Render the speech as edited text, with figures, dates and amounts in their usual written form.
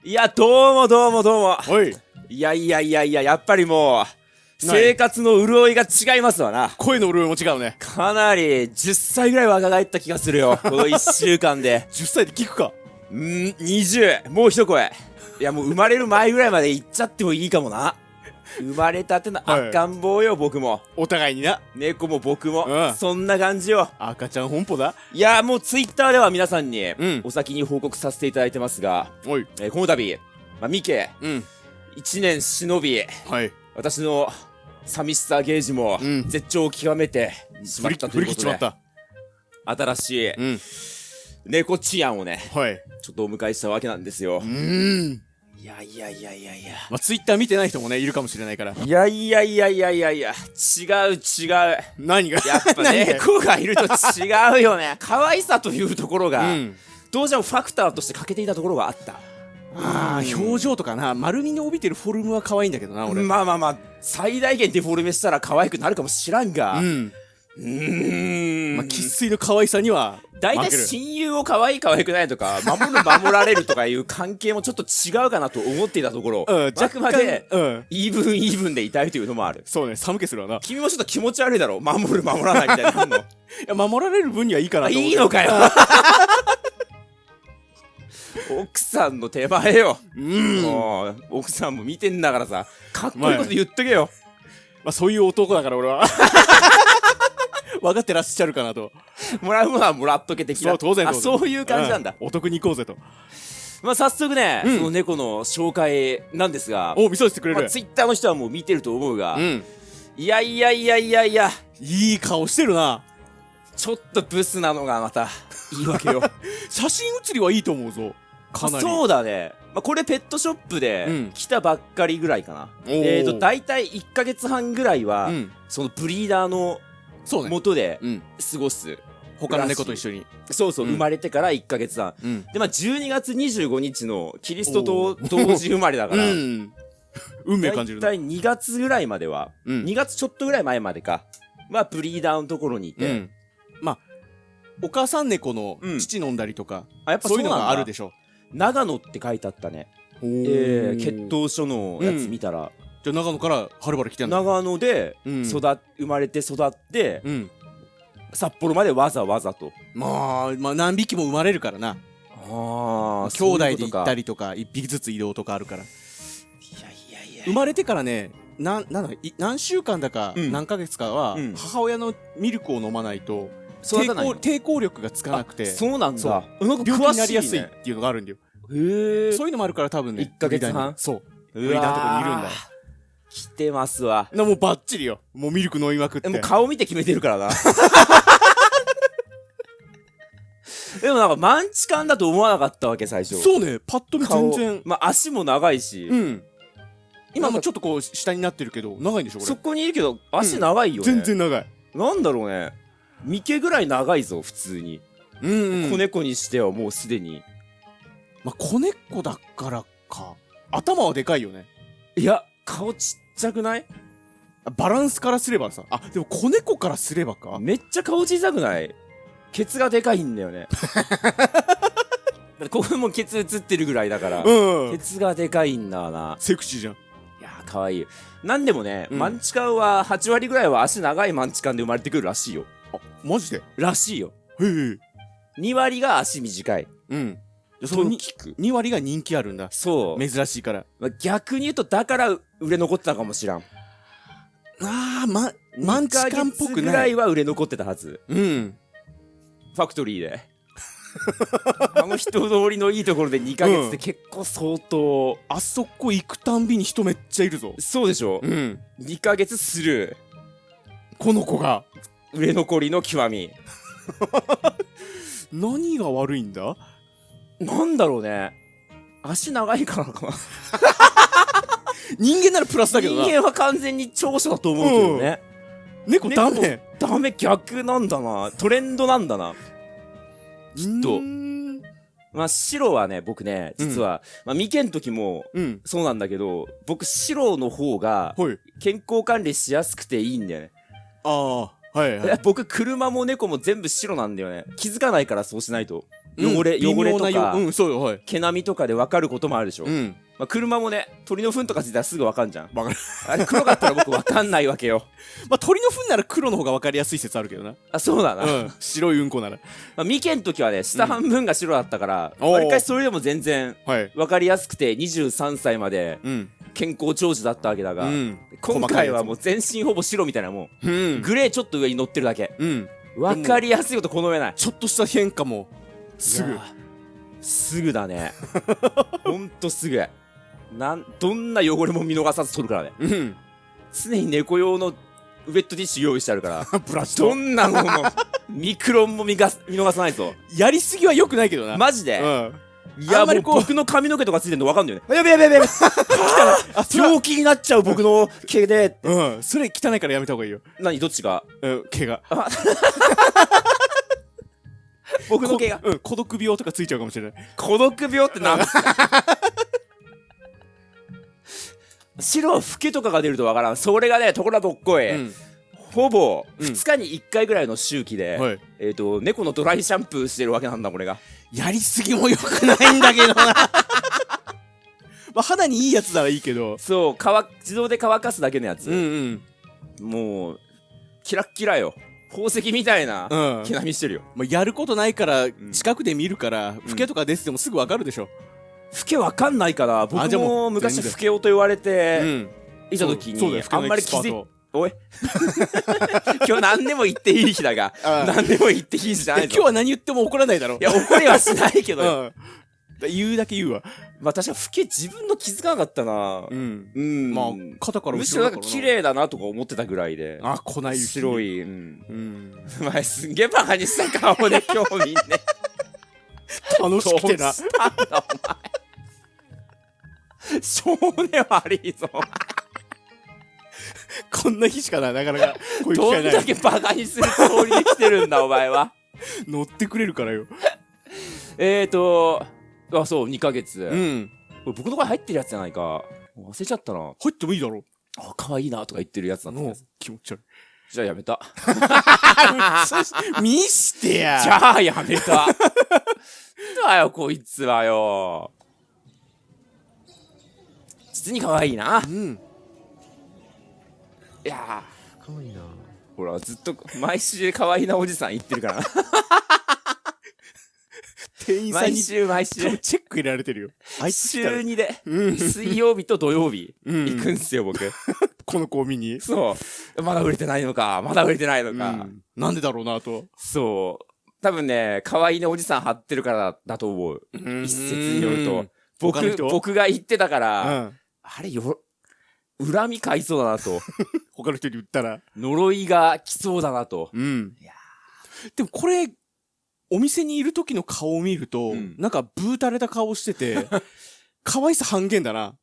いや、どうもどうもどうも。おい、いや、やっぱりもう、生活の潤いが違いますわな。声の潤いも違うね。かなり、10歳ぐらい若返った気がするよ。この1週間で。10歳で聞くか。20、もう一声。いや、もう生まれる前ぐらいまで行っちゃってもいいかもな。生まれたての赤ん坊よ、僕も。お互いにな。猫も僕も、うんそんな感じよ。赤ちゃん本舗だ。いや、もうツイッターでは皆さんに、んお先に報告させていただいてますが、おい。この度、ミケ、うん。 1年忍び、はい。私の寂しさゲージもうん絶頂を極めてしまったと振りいうことで、切っちまった。新しいうん。猫チアンをね、はい。ちょっとお迎えしたわけなんですよ。いや。まあ、ツイッター見てない人もね、いるかもしれないから。いや、違う。何がやっぱ何が猫がいると違うよね。可愛さというところが、うん。どうしてもファクターとして欠けていたところがあった。ああ、表情とかな、丸みの帯びてるフォルムは可愛いんだけどな、俺。まあ、最大限デフォルメしたら可愛くなるかもしらんが、うん。まあ、生生粋の可愛さには大体負ける。親友を可愛い可愛くないとか、守られるとかいう関係もちょっと違うかなと思っていたところ、うん、あくまで、うん。イーブンでいたいというのもある。そうね、寒気するわな。い君もちょっと気持ち悪いだろ。守らないみたいなの。や、守られる分にはいいかなあ、と思って。いいのかよ。奥さんの手前よ。もう奥さんも見てんだからさ、かっこいいこと言っとけよ。まあ、そういう男だから俺は。分かってらっしゃるかなと。もらうものはもらっとけ的な。そう、当然。あ、そういう感じなんだ。お得に行こうぜと。まあ早速ね、うんその猫の紹介なんですが、お、見させてくれる。ツイッターの人はもう見てると思うが、うん。いや、いい顔してるな。ちょっとブスなのがまたいいわけよ。写真写りはいいと思うぞ。かなり。そうだね。まあ、これペットショップうでん来たばっかりぐらいかな。おーだいたい1ヶ月半ぐらいは、うん。そのブリーダーのそうね。元でうん。過ごす。他の猫と一緒に。そう、うん生まれてから1ヶ月半。うん。で、まあ、12月25日のキリストと同時生まれだから、うん。運命感じるな。だいたい2月ぐらいまでは、うん。 2月ちょっとぐらい前までか、まあ、ブリーダーのところにいて、うん。まあ、お母さん猫のうん乳飲んだりとか、あ、やっぱそういうのがあるででしょ。長野って書いてあったね。血統書のやつ見たら、じゃあ長野からはるばる来てんだ。長野でうん。生まれて育って、うん。札幌までわざわざと。まあ何匹も生まれるからな。あ兄弟で行ったり。りとか、一匹ずつ移動とかあるから。いや。生まれてからね、何週間だか、うん何ヶ月かは、うん母親のミルクを飲まないと、育たないの抵抗力がつかなくて、そうなんそだ。なんか病気詳になりやすいっしいね。ていうのがあるんだよ。へえ。そういうのもあるから多分ね、 1ヶ月半そう。ブリーダーのとこにいるんだよ。来てますわ。もうバッチリよ。もうミルク飲みまくって。もう顔見て決めてるからな。でもなんかマンチカンだと思わなかったわけ最初。そうね、パッと見顔全然。まあ足も長いし、うん。今もちょっとこう下になってるけど、長いんでしょこれ。そこにいるけど足長いよね。全然長い。なんだろうね。ミケぐらい長いぞ普通に。うん子猫にしてはもうすでに。まあ、子猫だからか。頭はでかいよね。いや顔ちっちゃくない？バランスからすればさ。あ、でも子猫からすればか。めっちゃ顔小さくない？ケツがでかいんだよね。だってここもケツ映ってるぐらいだから、うんケ。ツがでかいんだな。セクシーじゃん。いやーかわいい。なんでもね、うんマンチカンは8割ぐらいは足長いマンチカンで生まれてくるらしいよ。あ、マジで。らしいよ。へえ。 2割が足短い。うん。そとの聞く。 2割が人気あるんだ。そう。珍しいから。まあ逆に言うとだから売れ残ってたかもしらん。ああ、マンチカンっぽ2ヶ月ぐくない。らいは売れ残ってたはず。うん。ファクトリーで。あの人通りのいいところで2ヶ月って結構相当、あそこ行くたんびに人めっちゃいるぞ。そうでしょ、うん。 2ヶ月スルこの子が。ー。売れ残りの極み。何が悪いんだ。なんだろうね。足長いからかな。人間ならプラスだけどな。人間は完全に長所だと思うけどね。猫ダメ。ダメ逆なんだな。トレンドなんだな。きっとうーん。まあ白はね、僕ね、実は、まあミケん時もうん。そうなんだけど、僕白の方がはい。健康管理しやすくていいんだよね。ああ、はいはい。僕車も猫も全部白なんだよね。気づかないからそうしないと。汚れと微妙なか、そうよ、はい。毛並みとかで分かることもあるでしょ。まあ、車もね、鳥の糞とかついたらすぐ分かんじゃん。わかる。あれ黒かったら僕分かんないわけよ。まあ、鳥の糞なら黒の方が分かりやすい説あるけどな。あ、そうだな。白いうんこなら。まあ、ミケの時はね、下半分が白だったから、おーわりかしそれでも全然はい。分かりやすくて、23歳までうん。健康長寿だったわけだが、うん。今回はもう全身ほぼ白みたいなもん。うん。グレーちょっと上に乗ってるだけ。うん。分かりやすいことこの上ない。ちょっとした変化も、すぐいや。ーすぐだね。ほんとすぐ。どんな汚れも見逃さず取るからね。うん。常に猫用のウェットティッシュ用意してあるからブラシどんなのもミクロンも見逃さないぞ。やりすぎは良くないけどな。マジで、いやもうあんまりこう僕の髪の毛とかついてるの分かんないよね。やべやべやべやべ病気になっちゃう僕の毛で。それ汚いからやめた方がいいよ。何どっちが毛が。僕の毛が孤独病とかついちゃうかもしれない。孤独病ってなんですか白老けとかが出ると分からん。それがねところがどっこい、ほぼ2日に1回ぐらいの周期で、猫のドライシャンプーしてるわけなんだこれが。やりすぎも良くないんだけどな。まあ肌にいいやつならいいけど。そう自動で乾かすだけのやつ。もうキラッキラよ。宝石みたいな毛並みしてるよ。まあやることないから近くで見るから老けとか出ててもすぐ分かるでしょ。老けわかんないから僕も昔老けおと言われていた時にあんまり気づいおい今日何でも言っていい日だが何でも言っていい日じゃないぞ。今日は何言っても怒らないだろ。いや怒りはしないけど言うだけ言うわ。まあ確か老け自分の気づかなかったな。まあ肩からむしろなんか綺麗だなとか思ってたぐらいで。あ粉雪白いお前すんげえバカにした顔で興味ね。楽しくてな。少年悪いぞ。こんな日しかなかなかこういう機ど会ない。んだけバカにするつもりで来てるんだお前は。乗ってくれるからよ。あそう2ヶ月。これ僕の声入ってるやつじゃないか。忘れちゃったな。入ってもいいだろ。あ可愛いなとか言ってるやつなんだ。気持ち悪い。じゃあやめた。見してや。じゃあやめた。だよこいつはよ。実に可愛いな。いやー可愛いな。ほらずっと毎週可愛いなおじさん言ってるからな。店員さんに毎週チェック入れられてるよ。あいつ週2で水曜日と土曜日行くんすよ僕。この子を見に。そうまだ売れてないのかなんでだろうなと。そう多分ね可愛いねおじさん貼ってるからだと思う。一説によると僕が言ってたからあれ恨み買いそうだなと。他の人に言ったら呪いが来そうだなと。でもこれお店にいる時の顔を見るとなんかブーたれた顔してて可愛さ半減だな。